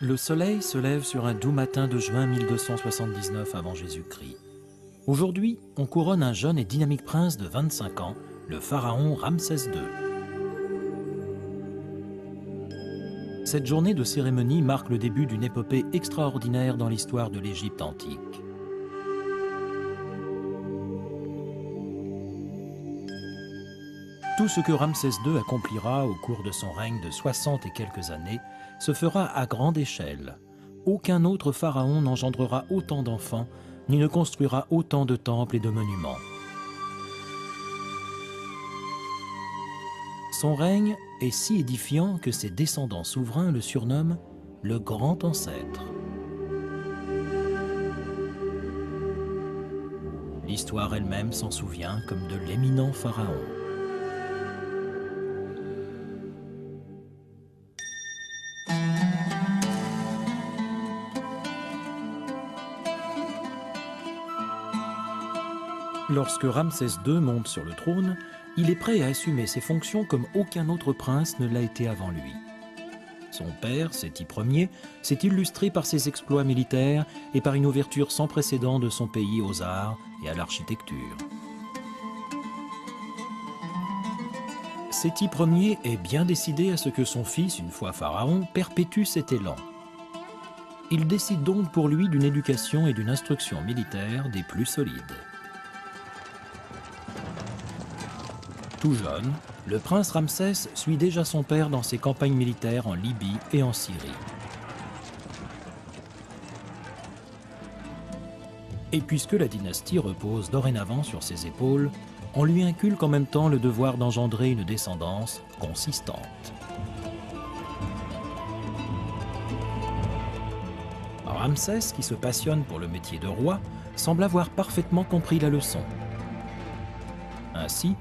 Le soleil se lève sur un doux matin de juin 1279 avant Jésus-Christ. Aujourd'hui, on couronne un jeune et dynamique prince de 25 ans, le pharaon Ramsès II. Cette journée de cérémonie marque le début d'une épopée extraordinaire dans l'histoire de l'Égypte antique. Tout ce que Ramsès II accomplira au cours de son règne de 60 et quelques années se fera à grande échelle. Aucun autre pharaon n'engendrera autant d'enfants, ni ne construira autant de temples et de monuments. Son règne est si édifiant que ses descendants souverains le surnomment le grand ancêtre. L'histoire elle-même s'en souvient comme de l'éminent pharaon. Lorsque Ramsès II monte sur le trône, il est prêt à assumer ses fonctions comme aucun autre prince ne l'a été avant lui. Son père, Séti Ier, s'est illustré par ses exploits militaires et par une ouverture sans précédent de son pays aux arts et à l'architecture. Séti Ier est bien décidé à ce que son fils, une fois pharaon, perpétue cet élan. Il décide donc pour lui d'une éducation et d'une instruction militaire des plus solides. Tout jeune, le prince Ramsès suit déjà son père dans ses campagnes militaires en Libye et en Syrie. Et puisque la dynastie repose dorénavant sur ses épaules, on lui inculque en même temps le devoir d'engendrer une descendance consistante. Ramsès, qui se passionne pour le métier de roi, semble avoir parfaitement compris la leçon. Ainsi,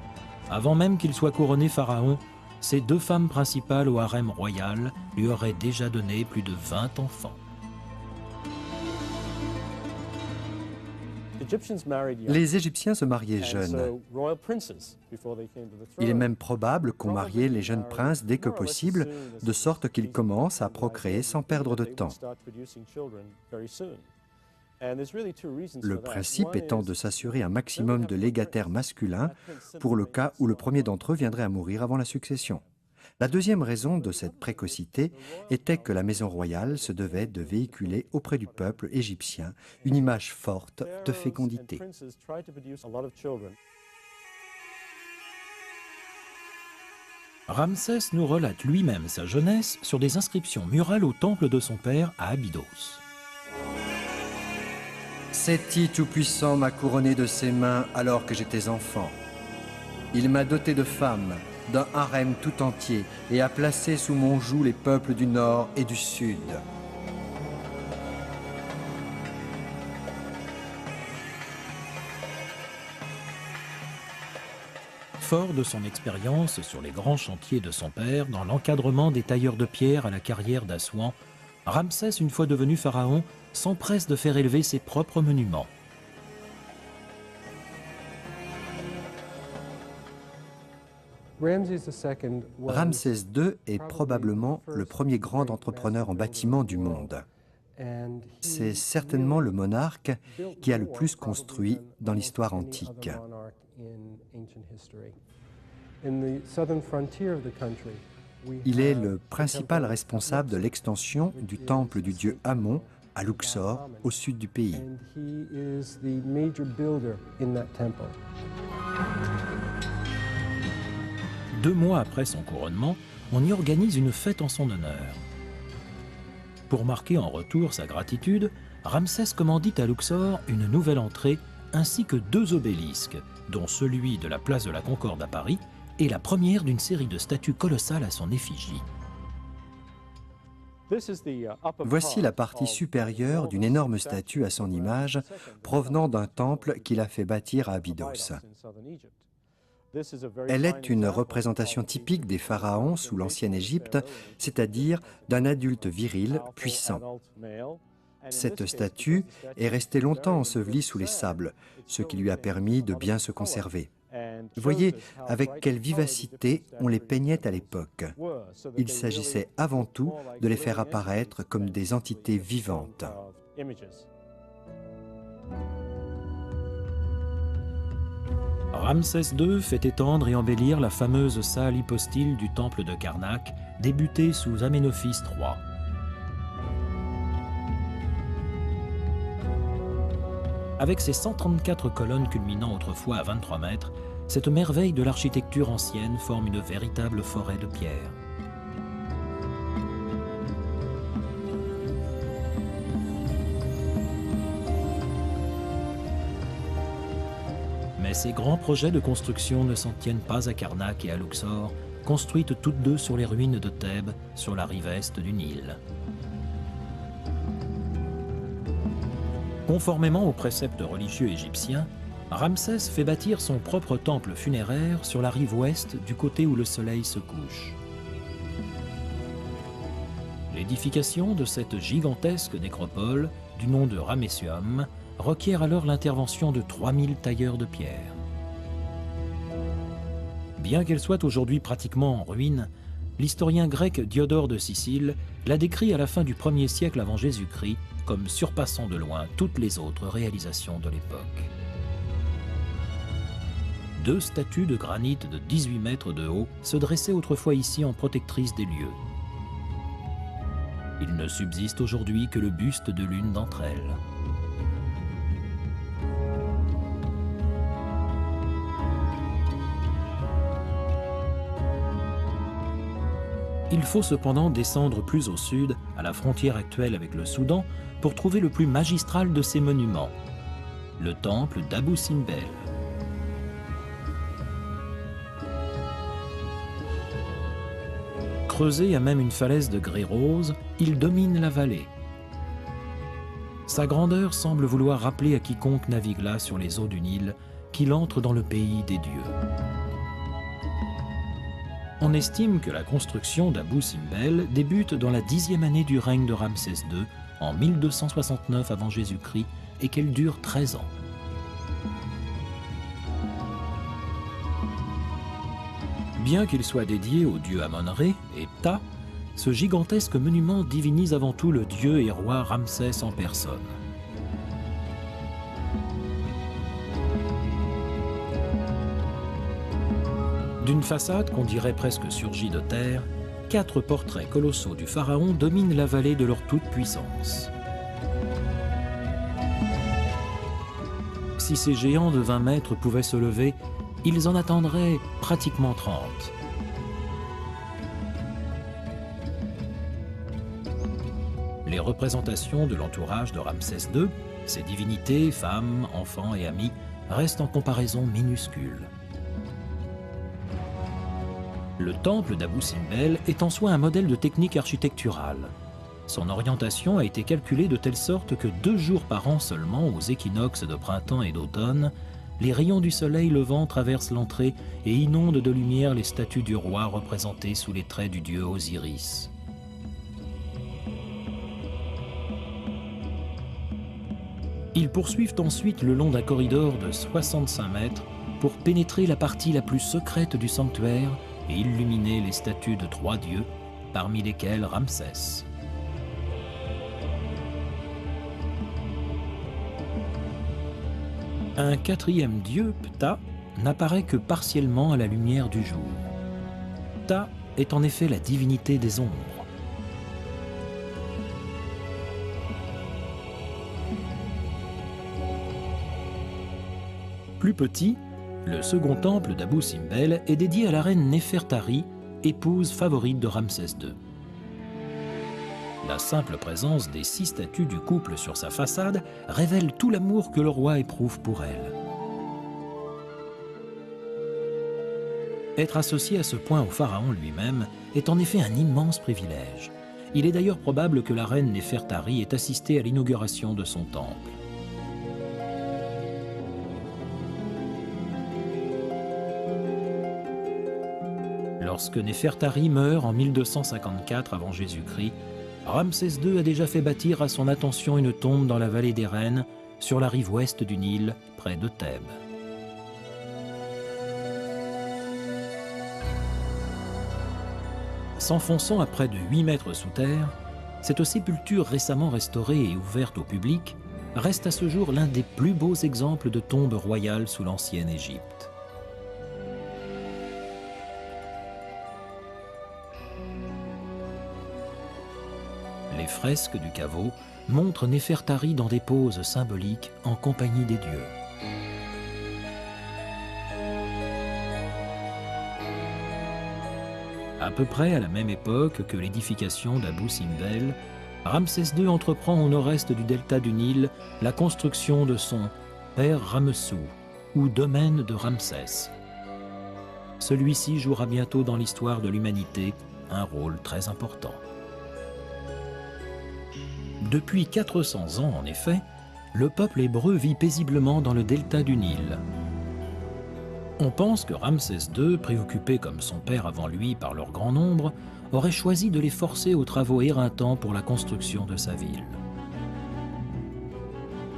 avant même qu'il soit couronné pharaon, ses deux femmes principales au harem royal lui auraient déjà donné plus de 20 enfants. Les Égyptiens se mariaient jeunes. Il est même probable qu'on mariait les jeunes princes dès que possible, de sorte qu'ils commencent à procréer sans perdre de temps. Le principe étant de s'assurer un maximum de légataires masculins pour le cas où le premier d'entre eux viendrait à mourir avant la succession. La deuxième raison de cette précocité était que la maison royale se devait de véhiculer auprès du peuple égyptien une image forte de fécondité. Ramsès nous relate lui-même sa jeunesse sur des inscriptions murales au temple de son père à Abydos. Séti Tout-Puissant m'a couronné de ses mains alors que j'étais enfant. Il m'a doté de femmes, d'un harem tout entier et a placé sous mon joug les peuples du nord et du sud. Fort de son expérience sur les grands chantiers de son père dans l'encadrement des tailleurs de pierre à la carrière d'Assouan, Ramsès, une fois devenu pharaon, s'empresse de faire élever ses propres monuments. Ramsès II est probablement le premier grand entrepreneur en bâtiment du monde. C'est certainement le monarque qui a le plus construit dans l'histoire antique. Il est le principal responsable de l'extension du temple du dieu Amon à Luxor, au sud du pays. 2 mois après son couronnement, on y organise une fête en son honneur. Pour marquer en retour sa gratitude, Ramsès commandite à Luxor une nouvelle entrée ainsi que 2 obélisques, dont celui de la place de la Concorde à Paris et la première d'une série de statues colossales à son effigie. Voici la partie supérieure d'une énorme statue à son image provenant d'un temple qu'il a fait bâtir à Abydos. Elle est une représentation typique des pharaons sous l'ancienne Égypte, c'est-à-dire d'un adulte viril puissant. Cette statue est restée longtemps ensevelie sous les sables, ce qui lui a permis de bien se conserver. Voyez avec quelle vivacité on les peignait à l'époque. Il s'agissait avant tout de les faire apparaître comme des entités vivantes. Ramsès II fait étendre et embellir la fameuse salle hypostyle du temple de Karnak, débutée sous Aménophis III. Avec ses 134 colonnes culminant autrefois à 23 mètres, cette merveille de l'architecture ancienne forme une véritable forêt de pierre. Mais ces grands projets de construction ne s'en tiennent pas à Karnak et à Luxor, construites toutes deux sur les ruines de Thèbes, sur la rive est du Nil. Conformément aux préceptes religieux égyptiens, Ramsès fait bâtir son propre temple funéraire sur la rive ouest du côté où le soleil se couche. L'édification de cette gigantesque nécropole, du nom de Ramesseum, requiert alors l'intervention de 3000 tailleurs de pierre. Bien qu'elle soit aujourd'hui pratiquement en ruine, l'historien grec Diodore de Sicile la décrit à la fin du 1er siècle avant Jésus-Christ comme surpassant de loin toutes les autres réalisations de l'époque. 2 statues de granit de 18 mètres de haut se dressaient autrefois ici en protectrices des lieux. Il ne subsiste aujourd'hui que le buste de l'une d'entre elles. Il faut cependant descendre plus au sud, à la frontière actuelle avec le Soudan, pour trouver le plus magistral de ces monuments, le temple d'Abou Simbel. Creusé à même une falaise de grès rose, il domine la vallée. Sa grandeur semble vouloir rappeler à quiconque navigue là sur les eaux du Nil qu'il entre dans le pays des dieux. On estime que la construction d'Abou Simbel débute dans la 10e année du règne de Ramsès II, en 1269 avant Jésus-Christ, et qu'elle dure 13 ans. Bien qu'il soit dédié au dieu Amon-Ré et Ptah, ce gigantesque monument divinise avant tout le dieu et roi Ramsès en personne. D'une façade qu'on dirait presque surgie de terre, 4 portraits colossaux du pharaon dominent la vallée de leur toute-puissance. Si ces géants de 20 mètres pouvaient se lever, ils en attendraient pratiquement 30. Les représentations de l'entourage de Ramsès II, ses divinités, femmes, enfants et amis, restent en comparaison minuscules. Le temple d'Abou Simbel est en soi un modèle de technique architecturale. Son orientation a été calculée de telle sorte que 2 jours par an seulement, aux équinoxes de printemps et d'automne, les rayons du soleil levant traversent l'entrée et inondent de lumière les statues du roi représentées sous les traits du dieu Osiris. Ils poursuivent ensuite le long d'un corridor de 65 mètres pour pénétrer la partie la plus secrète du sanctuaire et illuminer les statues de 3 dieux, parmi lesquels Ramsès. Un 4e dieu, Ptah, n'apparaît que partiellement à la lumière du jour. Ptah est en effet la divinité des ombres. Plus petit, le second temple d'Abou Simbel est dédié à la reine Néfertari, épouse favorite de Ramsès II. La simple présence des 6 statues du couple sur sa façade révèle tout l'amour que le roi éprouve pour elle. Être associé à ce point au pharaon lui-même est en effet un immense privilège. Il est d'ailleurs probable que la reine Néfertari ait assisté à l'inauguration de son temple. Lorsque Néfertari meurt en 1254 avant Jésus-Christ, Ramsès II a déjà fait bâtir à son attention une tombe dans la vallée des Reines, sur la rive ouest du Nil, près de Thèbes. S'enfonçant à près de 8 mètres sous terre, cette sépulture récemment restaurée et ouverte au public reste à ce jour l'un des plus beaux exemples de tombes royales sous l'ancienne Égypte. Les fresques du caveau montrent Néfertari dans des poses symboliques en compagnie des dieux. À peu près à la même époque que l'édification d'Abou Simbel, Ramsès II entreprend au nord-est du delta du Nil la construction de son Père Ramessou, ou domaine de Ramsès. Celui-ci jouera bientôt dans l'histoire de l'humanité un rôle très important. Depuis 400 ans, en effet, le peuple hébreu vit paisiblement dans le delta du Nil. On pense que Ramsès II, préoccupé comme son père avant lui par leur grand nombre, aurait choisi de les forcer aux travaux éreintants pour la construction de sa ville.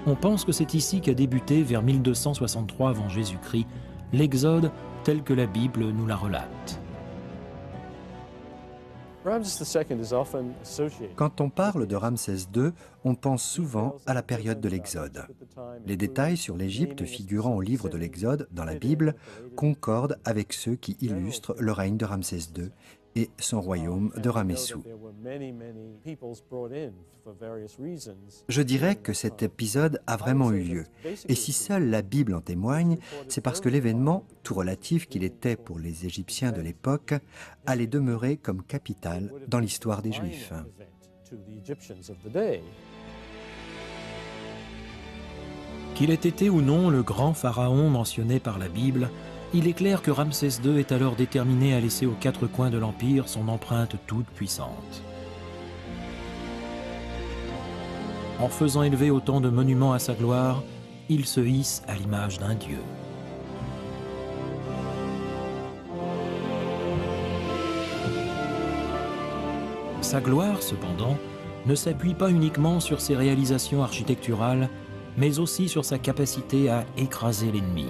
On pense que c'est ici qu'a débuté, vers 1263 avant Jésus-Christ, l'Exode tel que la Bible nous la relate. Quand on parle de Ramsès II, on pense souvent à la période de l'Exode. Les détails sur l'Égypte figurant au livre de l'Exode dans la Bible concordent avec ceux qui illustrent le règne de Ramsès II et son royaume de Ramessou. Je dirais que cet épisode a vraiment eu lieu, et si seule la Bible en témoigne, c'est parce que l'événement, tout relatif qu'il était pour les Égyptiens de l'époque, allait demeurer comme capital dans l'histoire des Juifs. Qu'il ait été ou non le grand pharaon mentionné par la Bible, il est clair que Ramsès II est alors déterminé à laisser aux quatre coins de l'Empire son empreinte toute puissante. En faisant élever autant de monuments à sa gloire, il se hisse à l'image d'un dieu. Sa gloire, cependant, ne s'appuie pas uniquement sur ses réalisations architecturales, mais aussi sur sa capacité à écraser l'ennemi.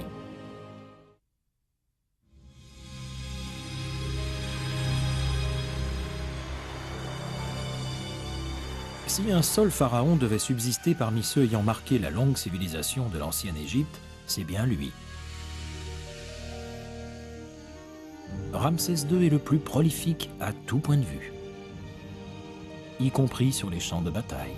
Si un seul pharaon devait subsister parmi ceux ayant marqué la longue civilisation de l'ancienne Égypte, c'est bien lui. Ramsès II est le plus prolifique à tout point de vue, y compris sur les champs de bataille.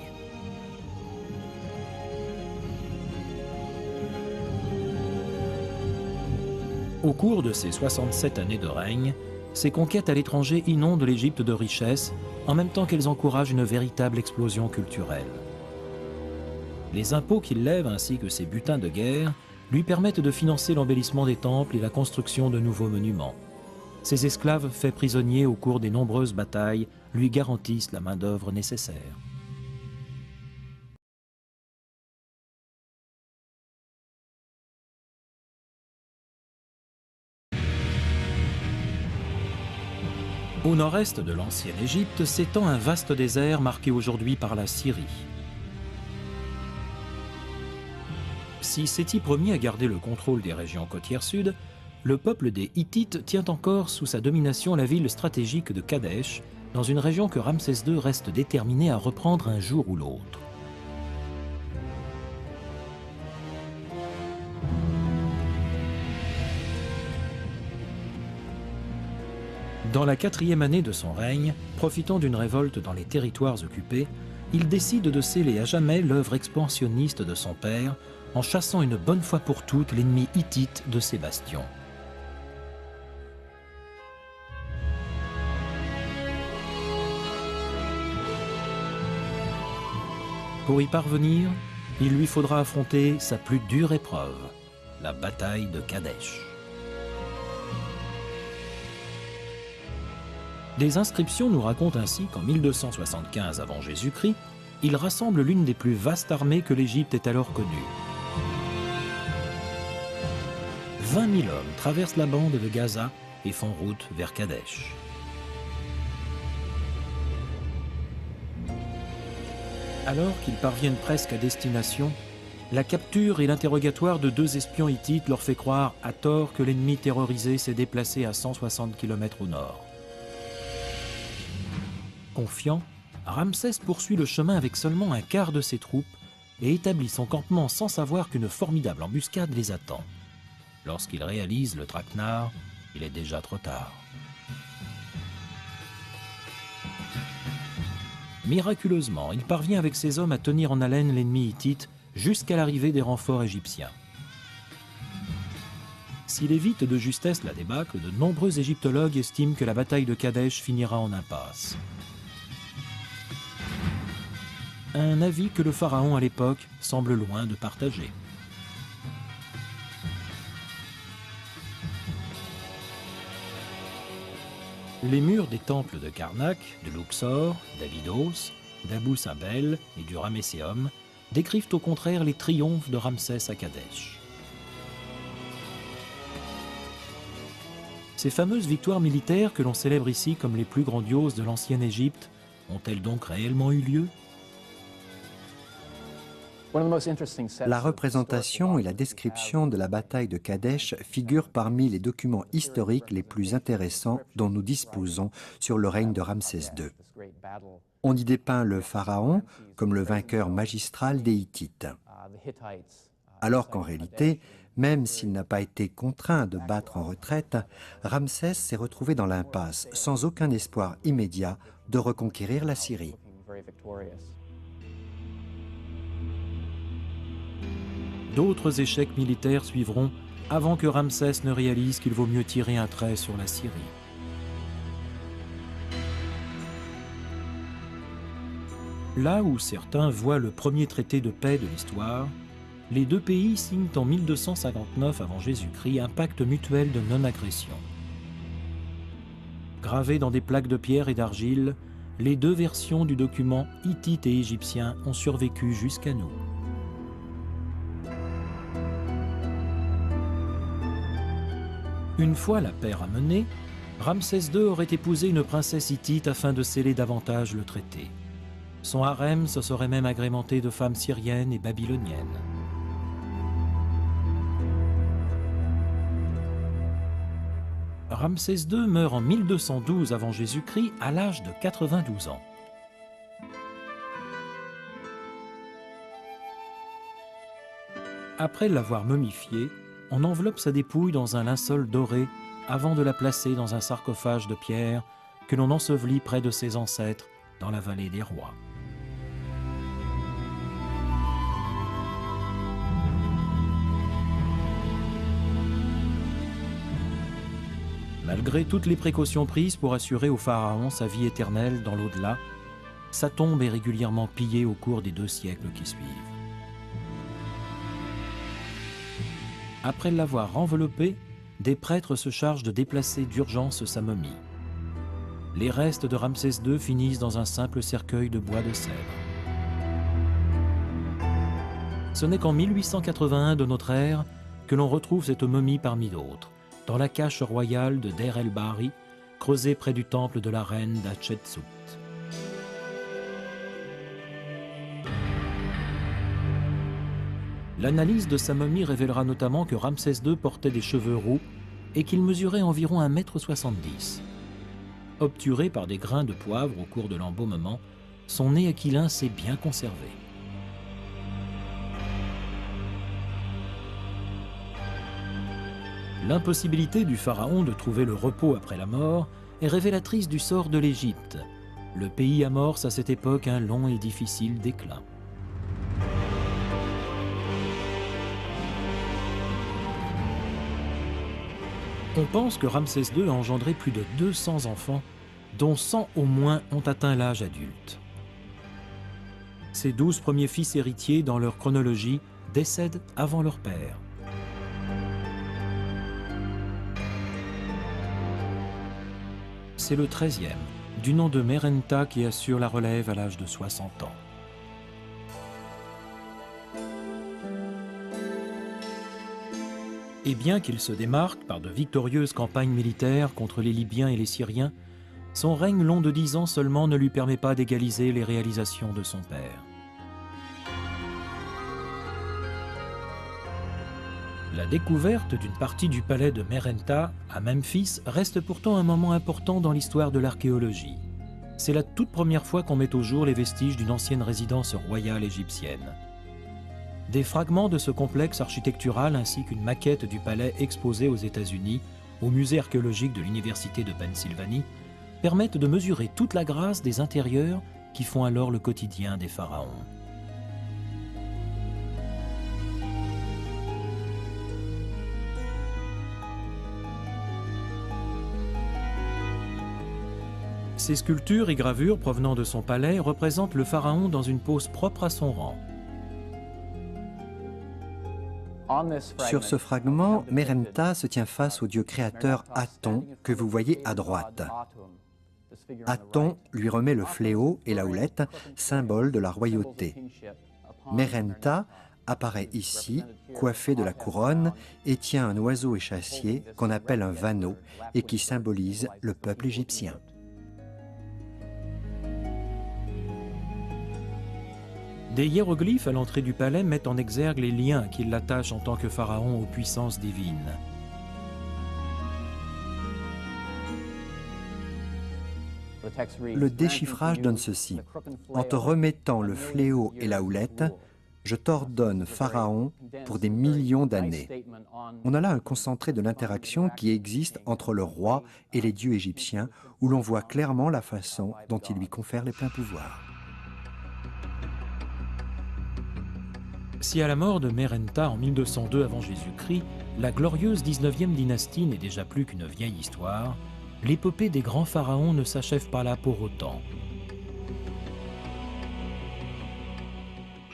Au cours de ses 67 années de règne, ses conquêtes à l'étranger inondent l'Égypte de richesses, en même temps qu'elles encouragent une véritable explosion culturelle. Les impôts qu'il lève ainsi que ses butins de guerre lui permettent de financer l'embellissement des temples et la construction de nouveaux monuments. Ses esclaves faits prisonniers au cours des nombreuses batailles lui garantissent la main-d'œuvre nécessaire. Au nord-est de l'ancienne Égypte s'étend un vaste désert marqué aujourd'hui par la Syrie. Si Séti Ier a gardé le contrôle des régions côtières sud, le peuple des Hittites tient encore sous sa domination la ville stratégique de Kadesh, dans une région que Ramsès II reste déterminé à reprendre un jour ou l'autre. Dans la 4e année de son règne, profitant d'une révolte dans les territoires occupés, il décide de sceller à jamais l'œuvre expansionniste de son père en chassant une bonne fois pour toutes l'ennemi hittite de ses bastions. Pour y parvenir, il lui faudra affronter sa plus dure épreuve, la bataille de Kadesh. Des inscriptions nous racontent ainsi qu'en 1275 avant Jésus-Christ, il rassemble l'une des plus vastes armées que l'Égypte ait alors connue. 20 000 hommes traversent la bande de Gaza et font route vers Kadesh. Alors qu'ils parviennent presque à destination, la capture et l'interrogatoire de 2 espions hittites leur fait croire à tort que l'ennemi terrorisé s'est déplacé à 160 km au nord. Confiant, Ramsès poursuit le chemin avec seulement un quart de ses troupes et établit son campement sans savoir qu'une formidable embuscade les attend. Lorsqu'il réalise le traquenard, il est déjà trop tard. Miraculeusement, il parvient avec ses hommes à tenir en haleine l'ennemi hittite jusqu'à l'arrivée des renforts égyptiens. S'il évite de justesse la débâcle, de nombreux égyptologues estiment que la bataille de Kadesh finira en impasse. Un avis que le pharaon à l'époque semble loin de partager. Les murs des temples de Karnak, de Luxor, d'Abydos, d'Abou Simbel et du Ramesséum décrivent au contraire les triomphes de Ramsès à Kadesh. Ces fameuses victoires militaires que l'on célèbre ici comme les plus grandioses de l'ancienne Égypte ont-elles donc réellement eu lieu ? La représentation et la description de la bataille de Kadesh figurent parmi les documents historiques les plus intéressants dont nous disposons sur le règne de Ramsès II. On y dépeint le pharaon comme le vainqueur magistral des Hittites. Alors qu'en réalité, même s'il n'a pas été contraint de battre en retraite, Ramsès s'est retrouvé dans l'impasse, sans aucun espoir immédiat de reconquérir la Syrie. D'autres échecs militaires suivront avant que Ramsès ne réalise qu'il vaut mieux tirer un trait sur la Syrie. Là où certains voient le premier traité de paix de l'histoire, les deux pays signent en 1259 avant Jésus-Christ un pacte mutuel de non-agression. Gravés dans des plaques de pierre et d'argile, les deux versions du document hittite et égyptien ont survécu jusqu'à nous. Une fois la paix ramenée, Ramsès II aurait épousé une princesse hittite afin de sceller davantage le traité. Son harem se serait même agrémenté de femmes syriennes et babyloniennes. Ramsès II meurt en 1212 avant Jésus-Christ à l'âge de 92 ans. Après l'avoir momifié, on enveloppe sa dépouille dans un linceul doré avant de la placer dans un sarcophage de pierre que l'on ensevelit près de ses ancêtres dans la vallée des rois. Malgré toutes les précautions prises pour assurer au pharaon sa vie éternelle dans l'au-delà, sa tombe est régulièrement pillée au cours des 2 siècles qui suivent. Après l'avoir enveloppé, des prêtres se chargent de déplacer d'urgence sa momie. Les restes de Ramsès II finissent dans un simple cercueil de bois de cèdre. Ce n'est qu'en 1881 de notre ère que l'on retrouve cette momie parmi d'autres, dans la cache royale de Der el-Bahri, creusée près du temple de la reine d'Hatshepsut. L'analyse de sa momie révélera notamment que Ramsès II portait des cheveux roux et qu'il mesurait environ 1,70 m. Obturé par des grains de poivre au cours de l'embaumement, son nez aquilin s'est bien conservé. L'impossibilité du pharaon de trouver le repos après la mort est révélatrice du sort de l'Égypte. Le pays amorce à cette époque un long et difficile déclin. On pense que Ramsès II a engendré plus de 200 enfants, dont 100 au moins ont atteint l'âge adulte. Ses 12 premiers fils héritiers, dans leur chronologie, décèdent avant leur père. C'est le 13e, du nom de Merenta, qui assure la relève à l'âge de 60 ans. Et bien qu'il se démarque par de victorieuses campagnes militaires contre les Libyens et les Syriens, son règne long de 10 ans seulement ne lui permet pas d'égaliser les réalisations de son père. La découverte d'une partie du palais de Merenta à Memphis reste pourtant un moment important dans l'histoire de l'archéologie. C'est la toute première fois qu'on met au jour les vestiges d'une ancienne résidence royale égyptienne. Des fragments de ce complexe architectural ainsi qu'une maquette du palais exposée aux États-Unis, au musée archéologique de l'Université de Pennsylvanie, permettent de mesurer toute la grâce des intérieurs qui font alors le quotidien des pharaons. Ces sculptures et gravures provenant de son palais représentent le pharaon dans une pose propre à son rang. Sur ce fragment, Merenta se tient face au dieu créateur Aton, que vous voyez à droite. Aton lui remet le fléau et la houlette, symbole de la royauté. Merenta apparaît ici, coiffé de la couronne, et tient un oiseau échassier qu'on appelle un vanneau et qui symbolise le peuple égyptien. Des hiéroglyphes à l'entrée du palais mettent en exergue les liens qui l'attachent en tant que pharaon aux puissances divines. Le déchiffrage donne ceci. En te remettant le fléau et la houlette, je t'ordonne, Pharaon, pour des millions d'années. On a là un concentré de l'interaction qui existe entre le roi et les dieux égyptiens, où l'on voit clairement la façon dont il lui confère les pleins pouvoirs. Si à la mort de Merenta en 1202 avant Jésus-Christ, la glorieuse 19e dynastie n'est déjà plus qu'une vieille histoire, l'épopée des grands pharaons ne s'achève pas là pour autant.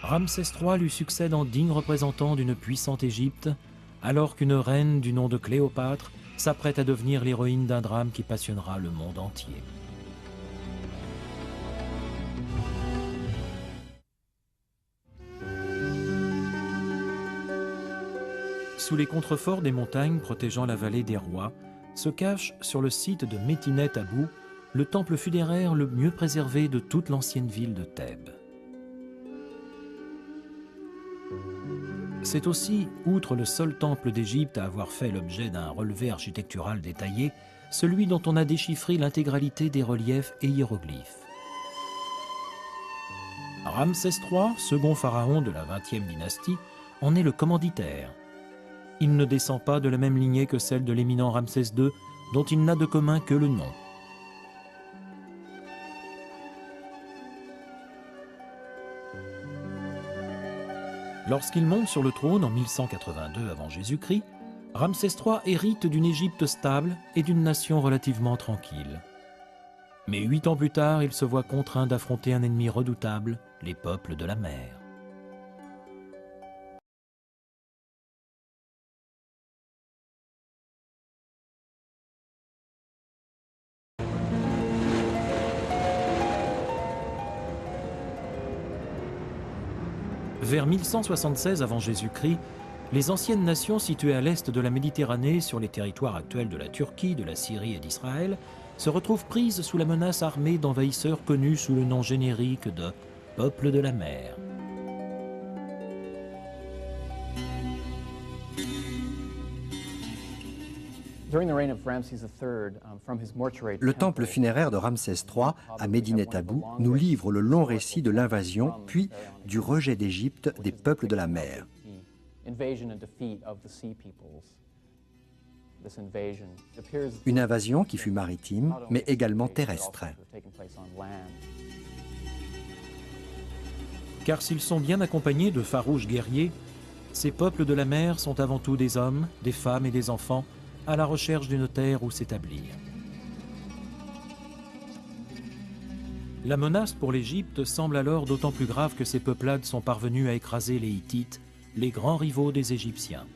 Ramsès III lui succède en digne représentant d'une puissante Égypte, alors qu'une reine du nom de Cléopâtre s'apprête à devenir l'héroïne d'un drame qui passionnera le monde entier. Sous les contreforts des montagnes protégeant la vallée des rois, se cache sur le site de Métinet Abou le temple funéraire le mieux préservé de toute l'ancienne ville de Thèbes. C'est aussi, outre le seul temple d'Égypte à avoir fait l'objet d'un relevé architectural détaillé, celui dont on a déchiffré l'intégralité des reliefs et hiéroglyphes. Ramsès III, second pharaon de la 20e dynastie, en est le commanditaire. Il ne descend pas de la même lignée que celle de l'éminent Ramsès II, dont il n'a de commun que le nom. Lorsqu'il monte sur le trône en 1182 avant Jésus-Christ, Ramsès III hérite d'une Égypte stable et d'une nation relativement tranquille. Mais 8 ans plus tard, il se voit contraint d'affronter un ennemi redoutable, les peuples de la mer. Vers 1176 avant Jésus-Christ, les anciennes nations situées à l'est de la Méditerranée, sur les territoires actuels de la Turquie, de la Syrie et d'Israël, se retrouvent prises sous la menace armée d'envahisseurs connus sous le nom générique de « peuples de la mer ». Le temple funéraire de Ramsès III à Médinet Abou nous livre le long récit de l'invasion, puis du rejet d'Égypte des peuples de la mer. Une invasion qui fut maritime, mais également terrestre. Car s'ils sont bien accompagnés de farouches guerriers, ces peuples de la mer sont avant tout des hommes, des femmes et des enfants, à la recherche d'une terre où s'établir. La menace pour l'Égypte semble alors d'autant plus grave que ces peuplades sont parvenues à écraser les Hittites, les grands rivaux des Égyptiens.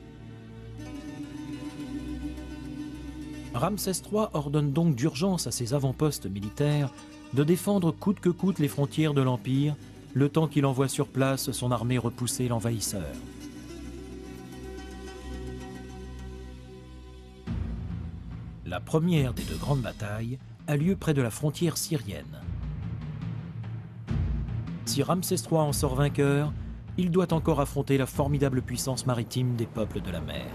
Ramsès III ordonne donc d'urgence à ses avant-postes militaires de défendre coûte que coûte les frontières de l'Empire, le temps qu'il envoie sur place son armée repousser l'envahisseur. La première des 2 grandes batailles a lieu près de la frontière syrienne. Si Ramsès III en sort vainqueur, il doit encore affronter la formidable puissance maritime des peuples de la mer.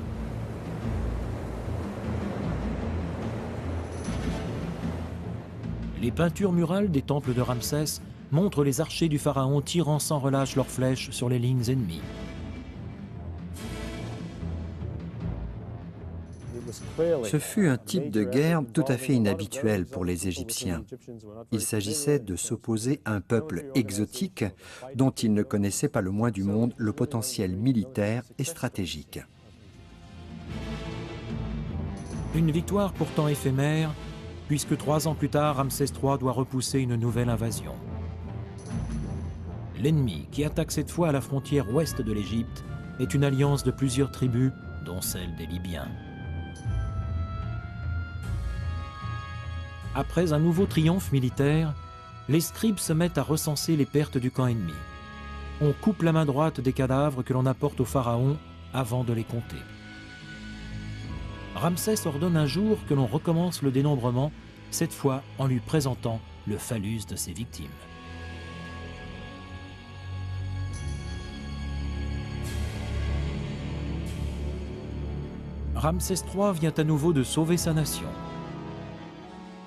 Les peintures murales des temples de Ramsès montrent les archers du pharaon tirant sans relâche leurs flèches sur les lignes ennemies. Ce fut un type de guerre tout à fait inhabituel pour les Égyptiens. Il s'agissait de s'opposer à un peuple exotique dont ils ne connaissaient pas le moins du monde le potentiel militaire et stratégique. Une victoire pourtant éphémère, puisque 3 ans plus tard, Ramsès III doit repousser une nouvelle invasion. L'ennemi, qui attaque cette fois à la frontière ouest de l'Égypte, est une alliance de plusieurs tribus, dont celle des Libyens. Après un nouveau triomphe militaire, les scribes se mettent à recenser les pertes du camp ennemi. On coupe la main droite des cadavres que l'on apporte au pharaon avant de les compter. Ramsès ordonne un jour que l'on recommence le dénombrement, cette fois en lui présentant le phallus de ses victimes. Ramsès III vient à nouveau de sauver sa nation.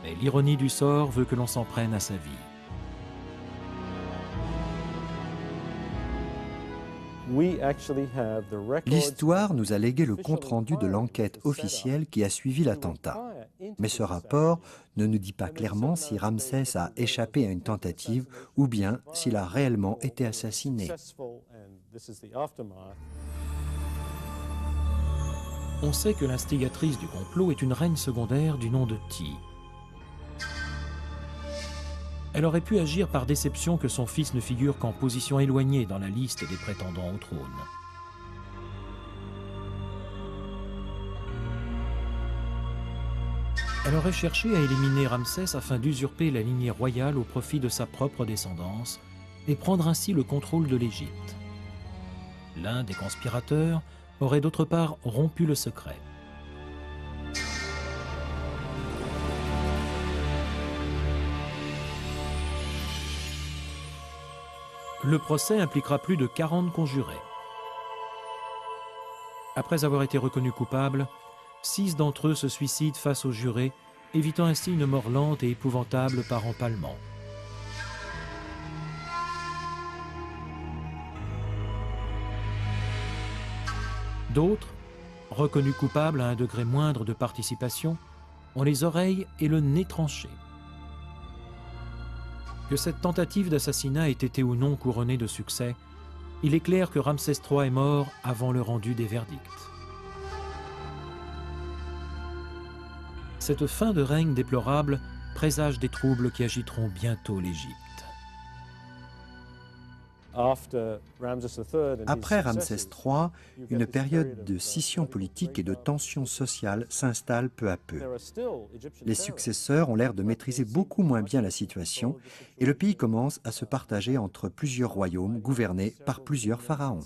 Mais l'ironie du sort veut que l'on s'en prenne à sa vie. L'histoire nous a légué le compte-rendu de l'enquête officielle qui a suivi l'attentat. Mais ce rapport ne nous dit pas clairement si Ramsès a échappé à une tentative ou bien s'il a réellement été assassiné. On sait que l'instigatrice du complot est une reine secondaire du nom de Ti. Elle aurait pu agir par déception que son fils ne figure qu'en position éloignée dans la liste des prétendants au trône. Elle aurait cherché à éliminer Ramsès afin d'usurper la lignée royale au profit de sa propre descendance et prendre ainsi le contrôle de l'Égypte. L'un des conspirateurs aurait d'autre part rompu le secret. Le procès impliquera plus de 40 conjurés. Après avoir été reconnus coupables, 6 d'entre eux se suicident face aux jurés, évitant ainsi une mort lente et épouvantable par empalement. D'autres, reconnus coupables à un degré moindre de participation, ont les oreilles et le nez tranchés. Que cette tentative d'assassinat ait été ou non couronnée de succès, il est clair que Ramsès III est mort avant le rendu des verdicts. Cette fin de règne déplorable présage des troubles qui agiteront bientôt l'Égypte. Après Ramsès III, une période de scission politique et de tension sociale s'installe peu à peu. Les successeurs ont l'air de maîtriser beaucoup moins bien la situation et le pays commence à se partager entre plusieurs royaumes gouvernés par plusieurs pharaons.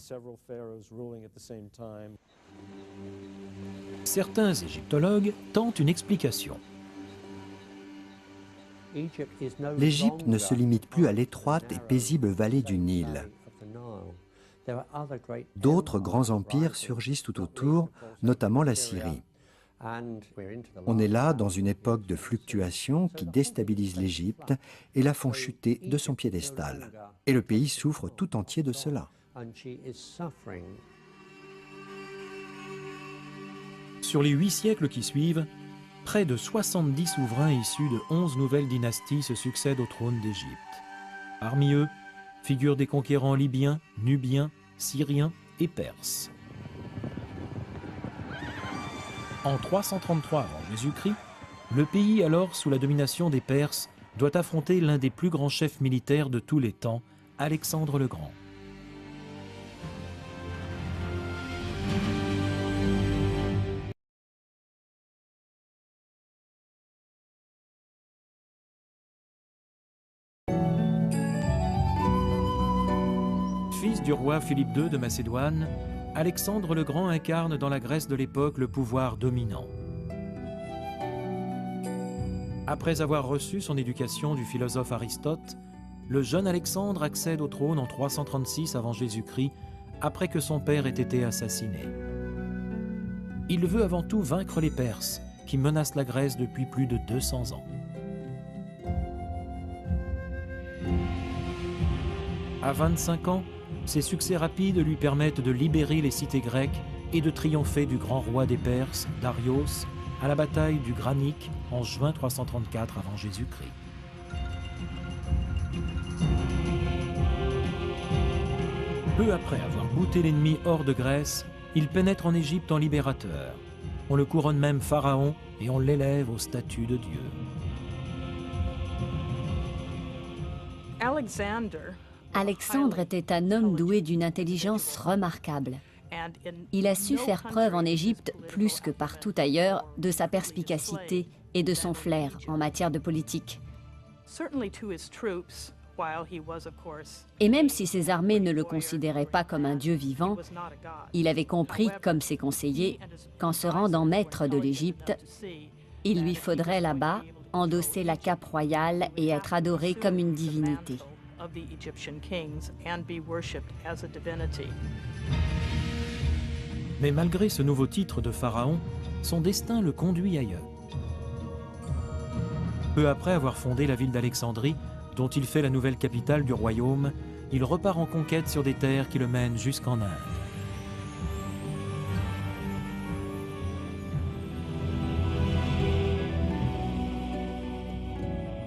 Certains égyptologues tentent une explication. L'Égypte ne se limite plus à l'étroite et paisible vallée du Nil. D'autres grands empires surgissent tout autour, notamment la Syrie. On est là dans une époque de fluctuations qui déstabilise l'Égypte et la font chuter de son piédestal. Et le pays souffre tout entier de cela. Sur les 8 siècles qui suivent, près de 70 souverains issus de 11 nouvelles dynasties se succèdent au trône d'Égypte. Parmi eux, figurent des conquérants libyens, nubiens, syriens et perses. En 333 avant Jésus-Christ, le pays alors sous la domination des Perses doit affronter l'un des plus grands chefs militaires de tous les temps, Alexandre le Grand. Fils du roi Philippe II de Macédoine, Alexandre le Grand incarne dans la Grèce de l'époque le pouvoir dominant. Après avoir reçu son éducation du philosophe Aristote, le jeune Alexandre accède au trône en 336 avant Jésus-Christ, après que son père ait été assassiné. Il veut avant tout vaincre les Perses, qui menacent la Grèce depuis plus de 200 ans. À 25 ans, ses succès rapides lui permettent de libérer les cités grecques et de triompher du grand roi des Perses, Darios, à la bataille du Granique en juin 334 avant Jésus-Christ. Peu après avoir bouté l'ennemi hors de Grèce, il pénètre en Égypte en libérateur. On le couronne même pharaon et on l'élève au statut de Dieu. Alexandre était un homme doué d'une intelligence remarquable. Il a su faire preuve en Égypte, plus que partout ailleurs, de sa perspicacité et de son flair en matière de politique. Et même si ses armées ne le considéraient pas comme un dieu vivant, il avait compris, comme ses conseillers, qu'en se rendant maître de l'Égypte, il lui faudrait là-bas endosser la cape royale et être adoré comme une divinité. Mais malgré ce nouveau titre de pharaon, son destin le conduit ailleurs. Peu après avoir fondé la ville d'Alexandrie, dont il fait la nouvelle capitale du royaume, il repart en conquête sur des terres qui le mènent jusqu'en Inde.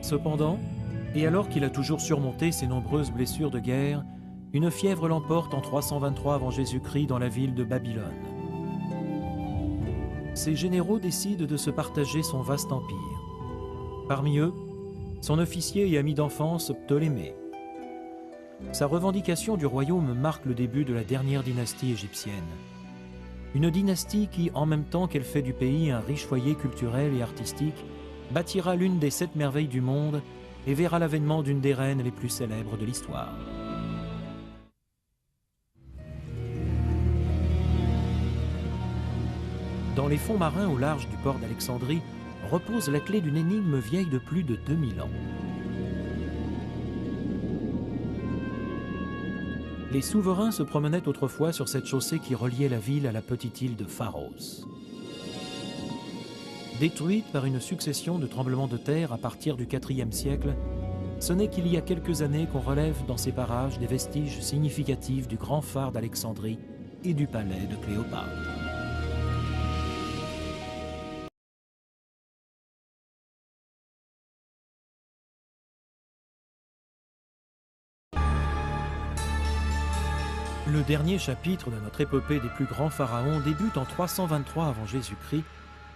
Cependant, et alors qu'il a toujours surmonté ses nombreuses blessures de guerre, une fièvre l'emporte en 323 avant Jésus-Christ dans la ville de Babylone. Ses généraux décident de se partager son vaste empire. Parmi eux, son officier et ami d'enfance Ptolémée. Sa revendication du royaume marque le début de la dernière dynastie égyptienne. Une dynastie qui, en même temps qu'elle fait du pays un riche foyer culturel et artistique, bâtira l'une des 7 merveilles du monde et verra l'avènement d'une des reines les plus célèbres de l'histoire. Dans les fonds marins au large du port d'Alexandrie repose la clé d'une énigme vieille de plus de 2000 ans. Les souverains se promenaient autrefois sur cette chaussée qui reliait la ville à la petite île de Pharos. Détruite par une succession de tremblements de terre à partir du IVe siècle, ce n'est qu'il y a quelques années qu'on relève dans ces parages des vestiges significatifs du grand phare d'Alexandrie et du palais de Cléopâtre. Le dernier chapitre de notre épopée des plus grands pharaons débute en 323 avant Jésus-Christ,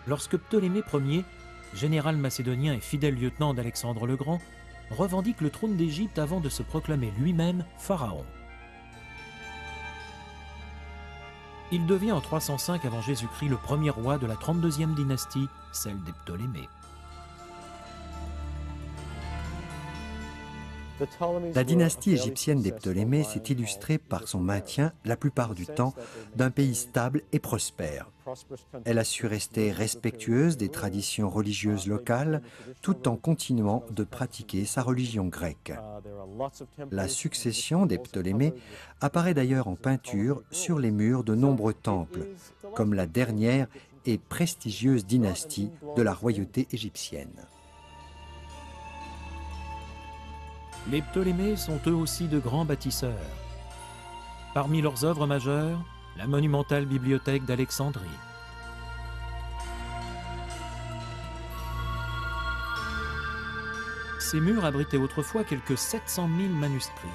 lorsque Ptolémée Ier, général macédonien et fidèle lieutenant d'Alexandre le Grand, revendique le trône d'Égypte avant de se proclamer lui-même pharaon. Il devient en 305 avant Jésus-Christ le premier roi de la 32e dynastie, celle des Ptolémées. La dynastie égyptienne des Ptolémées s'est illustrée par son maintien, la plupart du temps, d'un pays stable et prospère. Elle a su rester respectueuse des traditions religieuses locales, tout en continuant de pratiquer sa religion grecque. La succession des Ptolémées apparaît d'ailleurs en peinture sur les murs de nombreux temples, comme la dernière et prestigieuse dynastie de la royauté égyptienne. Les Ptolémées sont eux aussi de grands bâtisseurs. Parmi leurs œuvres majeures, la monumentale bibliothèque d'Alexandrie. Ces murs abritaient autrefois quelques 700 000 manuscrits.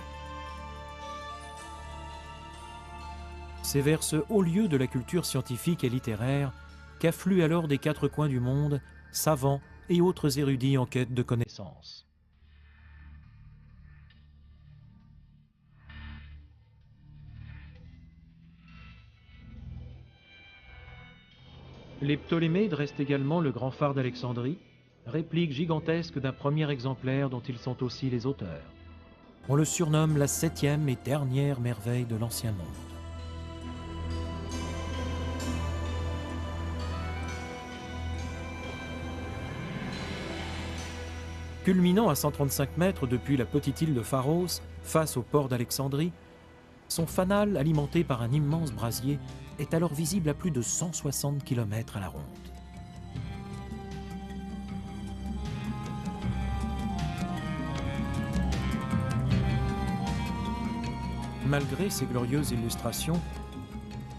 C'est vers ce haut lieu de la culture scientifique et littéraire qu'affluent alors des 4 coins du monde savants et autres érudits en quête de connaissances. Les Ptolémées dressent également le grand phare d'Alexandrie, réplique gigantesque d'un premier exemplaire dont ils sont aussi les auteurs. On le surnomme la 7e et dernière merveille de l'Ancien Monde. Culminant à 135 mètres depuis la petite île de Pharos, face au port d'Alexandrie, son fanal, alimenté par un immense brasier, est alors visible à plus de 160 km à la ronde. Malgré ces glorieuses illustrations,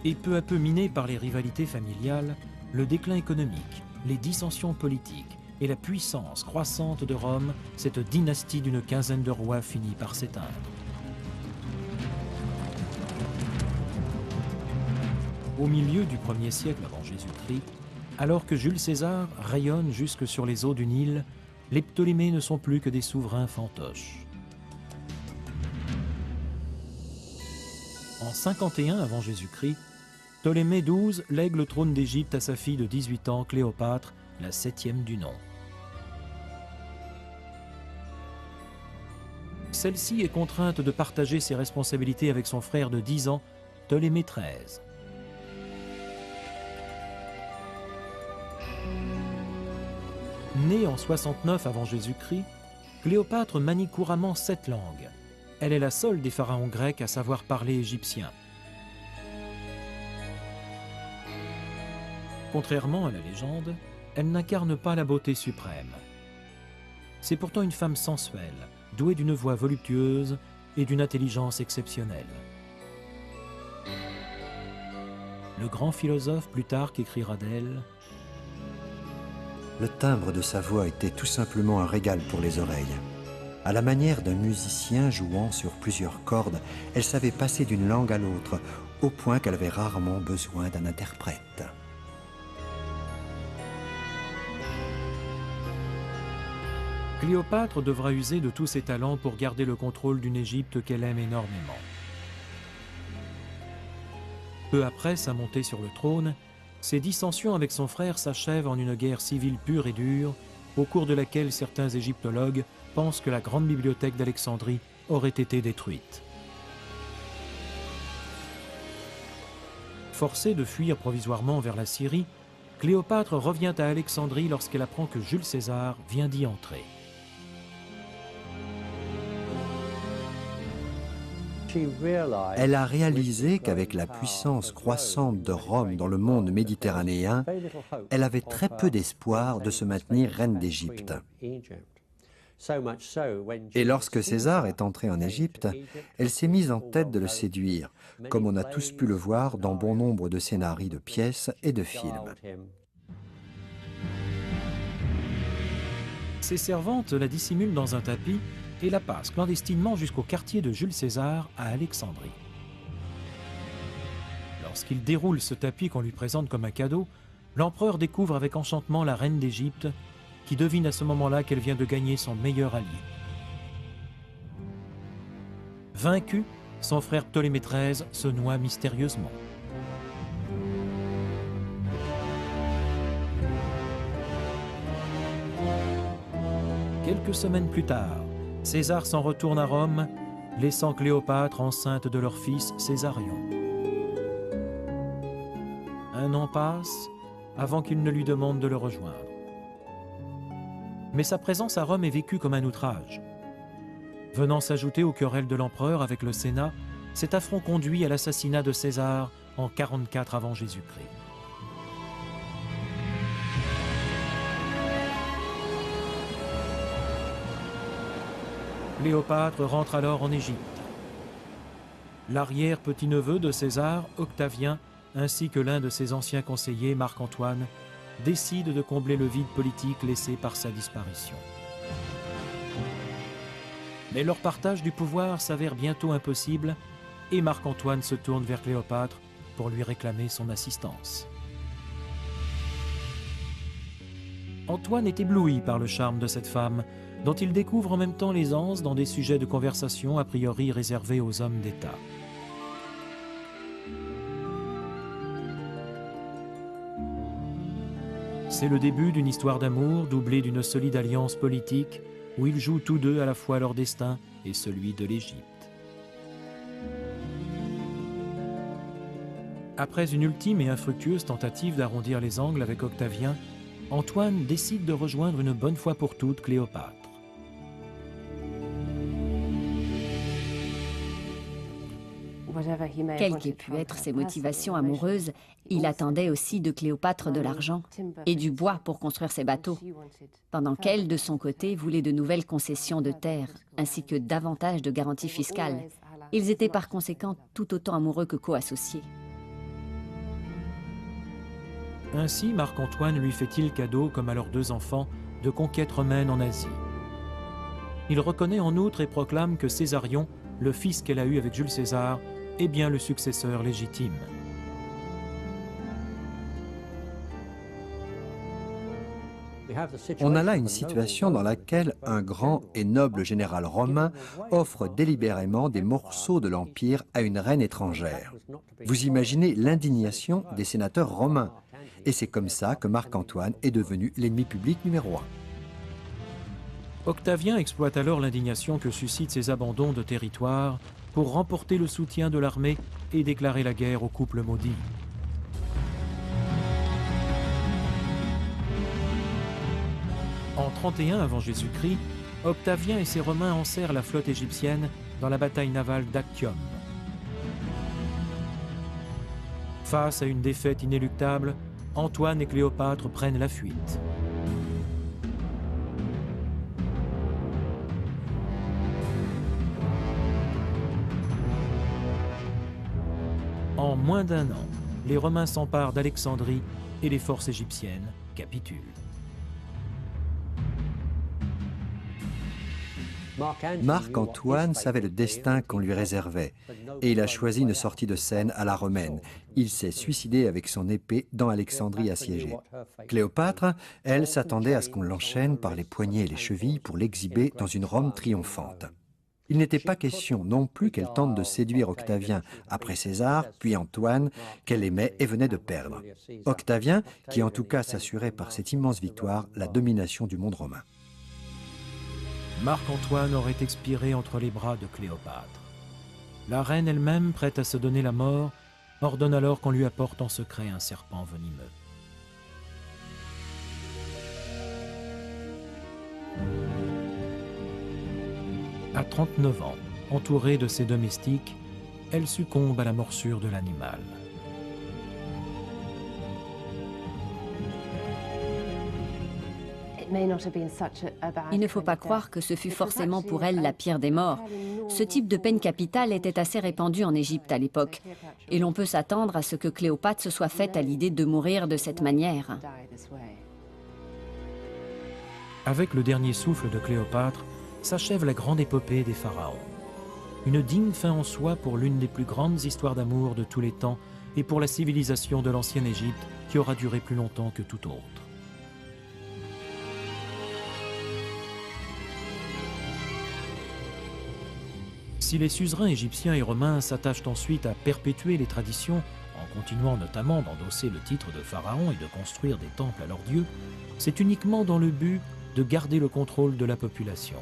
et peu à peu miné par les rivalités familiales, le déclin économique, les dissensions politiques et la puissance croissante de Rome, cette dynastie d'une quinzaine de rois finit par s'éteindre. Au milieu du 1er siècle avant Jésus-Christ, alors que Jules César rayonne jusque sur les eaux du Nil, les Ptolémées ne sont plus que des souverains fantoches. En 51 avant Jésus-Christ, Ptolémée XII lègue le trône d'Égypte à sa fille de 18 ans, Cléopâtre, la 7e du nom. Celle-ci est contrainte de partager ses responsabilités avec son frère de 10 ans, Ptolémée XIII. Née en 69 avant Jésus-Christ, Cléopâtre manie couramment 7 langues. Elle est la seule des pharaons grecs à savoir parler égyptien. Contrairement à la légende, elle n'incarne pas la beauté suprême. C'est pourtant une femme sensuelle, douée d'une voix voluptueuse et d'une intelligence exceptionnelle. Le grand philosophe Plutarque écrira d'elle: Le timbre de sa voix était tout simplement un régal pour les oreilles. À la manière d'un musicien jouant sur plusieurs cordes, elle savait passer d'une langue à l'autre, au point qu'elle avait rarement besoin d'un interprète. Cléopâtre devra user de tous ses talents pour garder le contrôle d'une Égypte qu'elle aime énormément. Peu après sa montée sur le trône, ses dissensions avec son frère s'achèvent en une guerre civile pure et dure, au cours de laquelle certains égyptologues pensent que la grande bibliothèque d'Alexandrie aurait été détruite. Forcée de fuir provisoirement vers la Syrie, Cléopâtre revient à Alexandrie lorsqu'elle apprend que Jules César vient d'y entrer. Elle a réalisé qu'avec la puissance croissante de Rome dans le monde méditerranéen, elle avait très peu d'espoir de se maintenir reine d'Égypte. Et lorsque César est entré en Égypte, elle s'est mise en tête de le séduire, comme on a tous pu le voir dans bon nombre de scénarios de pièces et de films. Ses servantes la dissimulent dans un tapis et la passent clandestinement jusqu'au quartier de Jules César à Alexandrie. Lorsqu'il déroule ce tapis qu'on lui présente comme un cadeau, l'empereur découvre avec enchantement la reine d'Égypte, qui devine à ce moment-là qu'elle vient de gagner son meilleur allié. Vaincu, son frère Ptolémée XIII se noie mystérieusement. Quelques semaines plus tard, César s'en retourne à Rome, laissant Cléopâtre enceinte de leur fils Césarion. Un an passe avant qu'il ne lui demande de le rejoindre. Mais sa présence à Rome est vécue comme un outrage. Venant s'ajouter aux querelles de l'empereur avec le Sénat, cet affront conduit à l'assassinat de César en 44 avant Jésus-Christ. Cléopâtre rentre alors en Égypte. L'arrière-petit-neveu de César, Octavien, ainsi que l'un de ses anciens conseillers, Marc-Antoine, décident de combler le vide politique laissé par sa disparition. Mais leur partage du pouvoir s'avère bientôt impossible et Marc-Antoine se tourne vers Cléopâtre pour lui réclamer son assistance. Antoine est ébloui par le charme de cette femme, dont il découvre en même temps l'aisance dans des sujets de conversation a priori réservés aux hommes d'État. C'est le début d'une histoire d'amour doublée d'une solide alliance politique où ils jouent tous deux à la fois leur destin et celui de l'Égypte. Après une ultime et infructueuse tentative d'arrondir les angles avec Octavien, Antoine décide de rejoindre une bonne fois pour toutes Cléopâtre. Quelles qu'aient pu être ses motivations amoureuses, il attendait aussi de Cléopâtre de l'argent et du bois pour construire ses bateaux, pendant qu'elle, de son côté, voulait de nouvelles concessions de terre, ainsi que davantage de garanties fiscales, Ils étaient par conséquent tout autant amoureux que co-associés. Ainsi, Marc-Antoine lui fait-il cadeau, comme à leurs 2 enfants, de conquêtes romaines en Asie. Il reconnaît en outre et proclame que Césarion, le fils qu'elle a eu avec Jules César, est bien le successeur légitime. On a là une situation dans laquelle un grand et noble général romain offre délibérément des morceaux de l'Empire à une reine étrangère. Vous imaginez l'indignation des sénateurs romains. Et c'est comme ça que Marc-Antoine est devenu l'ennemi public numéro 1. Octavien exploite alors l'indignation que suscitent ces abandons de territoire pour remporter le soutien de l'armée et déclarer la guerre au couple maudit. En 31 avant Jésus-Christ, Octavien et ses Romains enserrent la flotte égyptienne dans la bataille navale d'Actium. Face à une défaite inéluctable, Antoine et Cléopâtre prennent la fuite. En moins d'1 an, les Romains s'emparent d'Alexandrie et les forces égyptiennes capitulent. Marc-Antoine savait le destin qu'on lui réservait et il a choisi une sortie de scène à la romaine. Il s'est suicidé avec son épée dans Alexandrie assiégée. Cléopâtre, elle, s'attendait à ce qu'on l'enchaîne par les poignets et les chevilles pour l'exhiber dans une Rome triomphante. Il n'était pas question non plus qu'elle tente de séduire Octavien après César, puis Antoine, qu'elle aimait et venait de perdre. Octavien, qui en tout cas s'assurait par cette immense victoire la domination du monde romain. Marc-Antoine aurait expiré entre les bras de Cléopâtre. La reine elle-même, prête à se donner la mort, ordonne alors qu'on lui apporte en secret un serpent venimeux. À 39 ans, entourée de ses domestiques, elle succombe à la morsure de l'animal. Il ne faut pas croire que ce fut forcément pour elle la pire des morts. Ce type de peine capitale était assez répandu en Égypte à l'époque, et l'on peut s'attendre à ce que Cléopâtre se soit faite à l'idée de mourir de cette manière. Avec le dernier souffle de Cléopâtre, s'achève la grande épopée des pharaons. Une digne fin en soi pour l'une des plus grandes histoires d'amour de tous les temps et pour la civilisation de l'ancienne Égypte qui aura duré plus longtemps que tout autre. Si les suzerains égyptiens et romains s'attachent ensuite à perpétuer les traditions, en continuant notamment d'endosser le titre de pharaon et de construire des temples à leurs dieux, c'est uniquement dans le but de garder le contrôle de la population.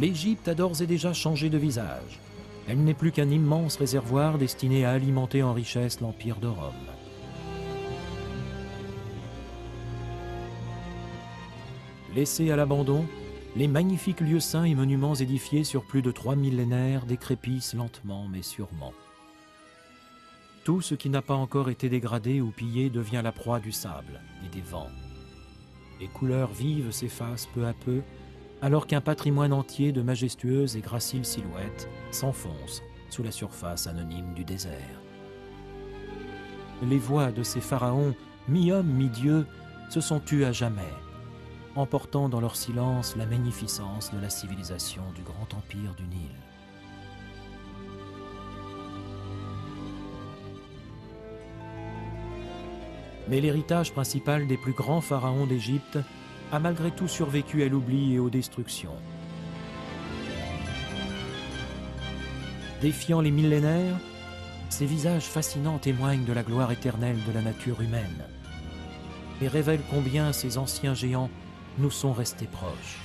L'Égypte a d'ores et déjà changé de visage. Elle n'est plus qu'un immense réservoir destiné à alimenter en richesse l'Empire de Rome. Laissés à l'abandon, les magnifiques lieux saints et monuments édifiés sur plus de 3 millénaires décrépissent lentement mais sûrement. Tout ce qui n'a pas encore été dégradé ou pillé devient la proie du sable et des vents. Les couleurs vives s'effacent peu à peu, alors qu'un patrimoine entier de majestueuses et graciles silhouettes s'enfonce sous la surface anonyme du désert. Les voix de ces pharaons, mi-hommes, mi-dieux, se sont tues à jamais, emportant dans leur silence la magnificence de la civilisation du grand empire du Nil. Mais l'héritage principal des plus grands pharaons d'Égypte a malgré tout survécu à l'oubli et aux destructions. Défiant les millénaires, ces visages fascinants témoignent de la gloire éternelle de la nature humaine et révèlent combien ces anciens géants nous sont restés proches.